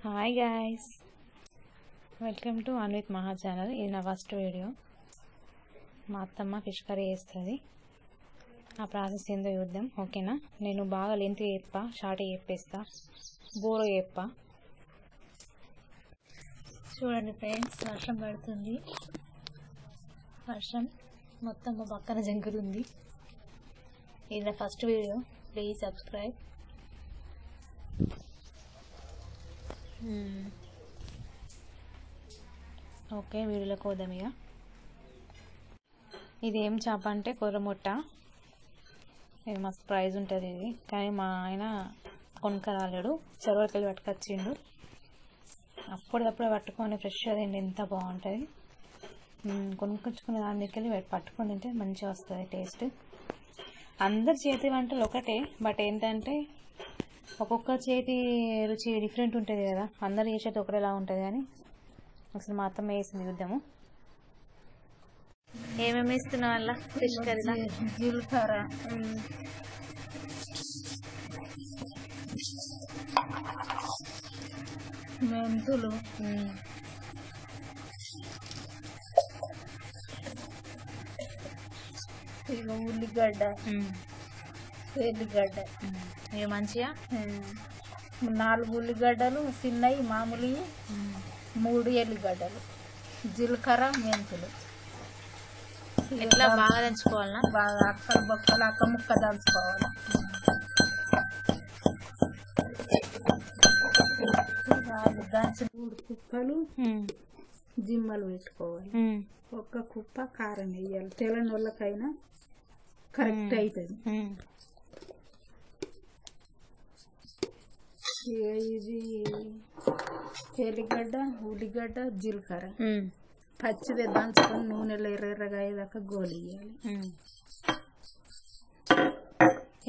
Hi guys, welcome to Anvith మహా channel. ఇది నా ఫస్ట్ వీడియో. మా అత్తమ్మ ఫిష్ కర్రీ చేస్తుంది. ఆ ప్రాసెస్ ఏందో చూద్దాం, ఓకేనా? నేను బాగా లెంత్ చెప్పా, షార్ట్ చెప్పేస్తా, బోరో చెప్పా. చూడండి ఫ్రెండ్స్, వర్షం పడుతుంది. వర్షం మొత్తం మా పక్కన జంకుతుంది. ఇది నా first video, please subscribe. Okay, వీడియోలోకి పోదాం. ఇక ఇది ఏం చేప అంటే కొర్రముట్ట. ఇది మస్తు ప్రైజ్ ఉంటుంది ఇది, కానీ మా ఆయన కొనుక్కరాలేడు, చెరువుకి వెళ్ళి పట్టుకొచ్చిండు. అప్పుడప్పుడే పట్టుకొని ఫ్రెష్గా తిండి ఎంత బాగుంటుంది. కొనుక్కొచ్చుకునే దాని దగ్గరికి వెళ్ళి పట్టుకొని తింటే మంచిగా వస్తుంది టేస్ట్. అందరి చేతి వంటలు ఒకటే, బట్ ఏంటంటే ఒక్కొక్క చేతి రుచి డిఫరెంట్ ఉంటుంది కదా. అందరు చేసేది ఒకటేలా ఉంటుంది, కానీ ఒకసారి మా అత్తమ్మ వేసింది చూద్దాము. ఏమేమి వేస్తున్నావు అలా ఫిష్ కర్రీలా? జీలకర్ర, మెంతులు, ఇక ఉల్లిగడ్డ, ఎల్లిగడ్డ. ఇక మంచిగా 4 ఉల్లిగడ్డలు చిన్నవి మామూలు, 3 ఎల్లిగడ్డలు, జీలకర్ర, మెంతులు. ఎట్లా బాగా దంచుకోవాలన్నా? బాగా అక్కలు బొక్కలు అక్క ముక్క దంచుకోవాలి. దంచిన 3 కుప్పలు జిమ్మలు పెట్టుకోవాలి. ఒక్క కుప్ప కారం వేయాలి. తెల్లని వాళ్ళకైనా కరెక్ట్ అవుతుంది. ఇది ఎల్లిగడ్డ, ఉల్లిగడ్డ, జీలకర్ర పచ్చిదే దంచుకొని నూనెలో ఎర్రగా అయ్యేదాకా గోలు వేయాలి.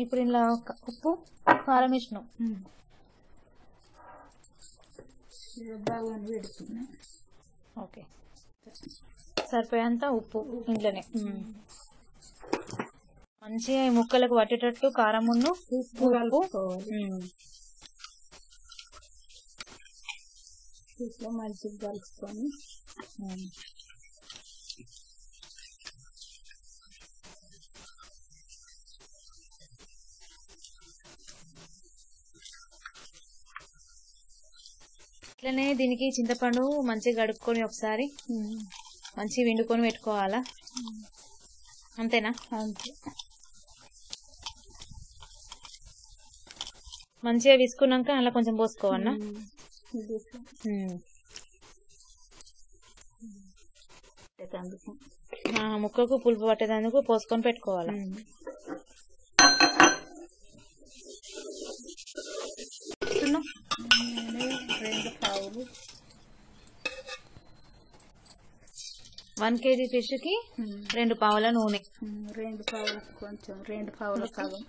ఇప్పుడు ఇలా ఉప్పు కారం వేసినాం. బాగా పెడుతున్నా. ఓకే, సరిపోయేంత ఉప్పు ఇంట్లోనే. మంచిగా ఈ ముక్కలకు పట్టేటట్టు కారం ఉప్పు కలుపుకోవాలి. ఇట్లా మంచిగా కలుపుకొని ఇట్లనే దీనికి చింతపండు మంచిగా కడుక్కొని ఒకసారి మంచిగా వండుకొని పెట్టుకోవాలా, అంతేనా? అంతే. మంచిగా విసుకున్నాక అలా కొంచెం పోసుకోవాలన్నా. ముక్కకు పులుపు పట్టేందుకు పోసుకొని పెట్టుకోవాలి. 2 పావులు 1 kg ఫిష్ కి 2 పావుల నూనె. 2 పావులు కొంచెం 2 పావుల సగం.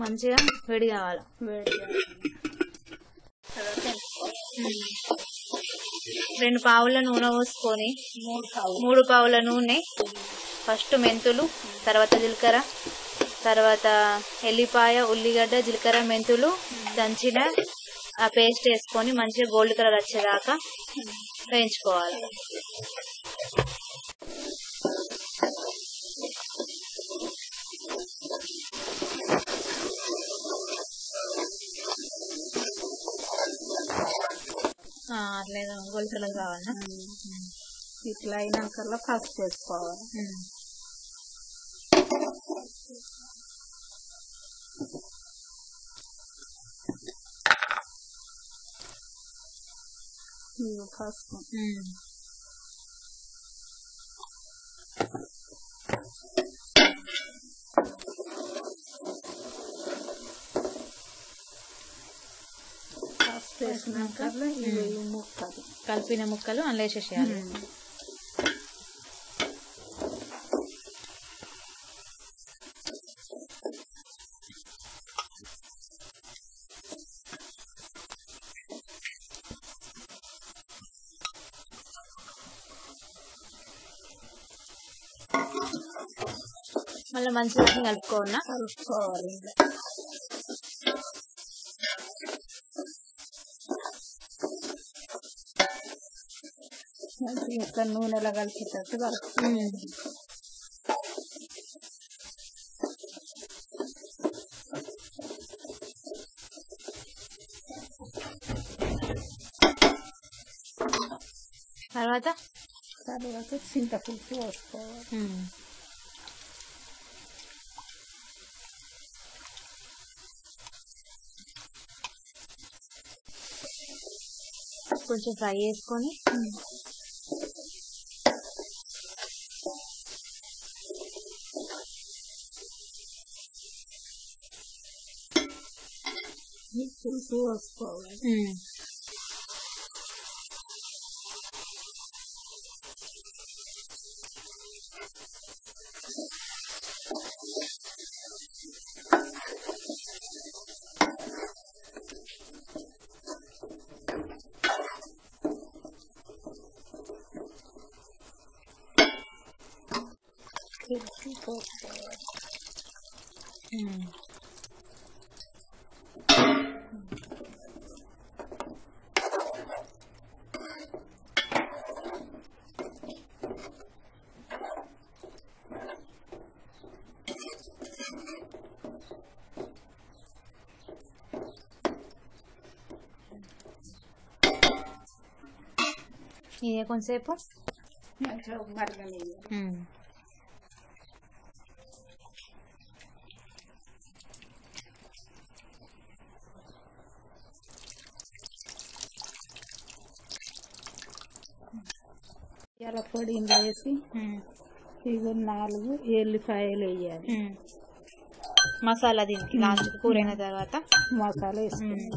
మంచిగా వేడి కావాలి. 2 పావుల నూనె పోసుకొని 3 పావుల నూనె, ఫస్ట్ మెంతులు, తర్వాత జీలకర్ర, తర్వాత ఎల్లిపాయ, ఉల్లిగడ్డ, జీలకర్ర, మెంతులు దంచిన ఆ పేస్ట్ వేసుకొని మంచిగా గోల్డ్ కలర్ వచ్చేదాకా వేయించుకోవాలి. అట్లేదు గోల్డ్ కలర్ కావాలన్నా. ఇట్లా అయినాకల్లా పసుపు వేసుకోవాలి. పసుపు వేసినాక ముక్కలు కలిపిన ముక్కలు అందులో వేసేసేయాలి. మళ్ళీ మంచిగా కలుపుకోవాలా? కలుపుకోవాలి. ఇట్లా నూనెలో కలిసేటట్టు కలుపుకోవాలి. తర్వాత చింతపులుసు పోసుకోవాలి. కొంచెం ఫ్రై చేసుకొని పులుసు పోసుకోవాలి. ఇదే కొంచెంసేపు మరగనియ్యాలి. ఇలా పొడి వేసి ఇవి 4 ఎల్లిపాయలు వేయాలి. మసాలా దీనికి లాస్ట్ కూర అయిన తర్వాత మసాలా వేసుకోవాలి.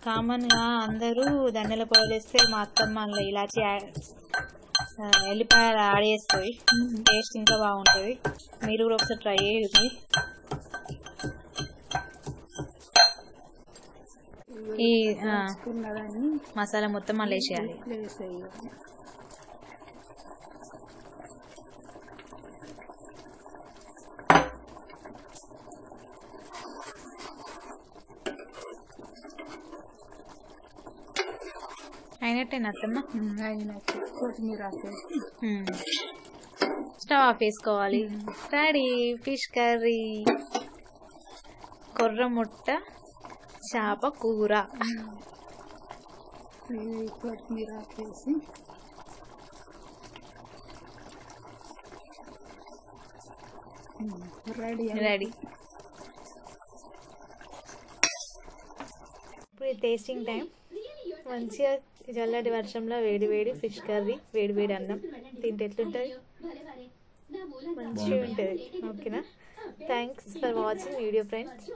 కామన్ గా అందరూ ధనియాల పొడి వేస్తే మా అత్తమ్మ అందులో ఇలాచి ఎల్లిపాయలు యాడ్ చేస్తుంది. టేస్ట్ ఇంకా బాగుంటుంది. మీరు కూడా ఒకసారి ట్రై చేయండి. ఈ మసాలా మొత్తం మళ్ళీ వేసేయాలి. అయినట్టేనా అత్తమ్మ? కొత్తిమీర స్టవ్ ఆఫ్ వేసుకోవాలి. రెడీ ఫిష్ కర్రీ, కొర్రముట్ట చేప కూర. కొత్తిమీర వేసి రెడీ. ఇప్పుడు టేస్టింగ్ టైం. మంచిగా చల్లటి వర్షంలో వేడి వేడి ఫిష్ కర్రీ, వేడి వేడి అన్నం తింటే ఎట్లుంటుంది? మంచిగా ఉంటుంది. ఓకేనా? Thanks for watching video friends.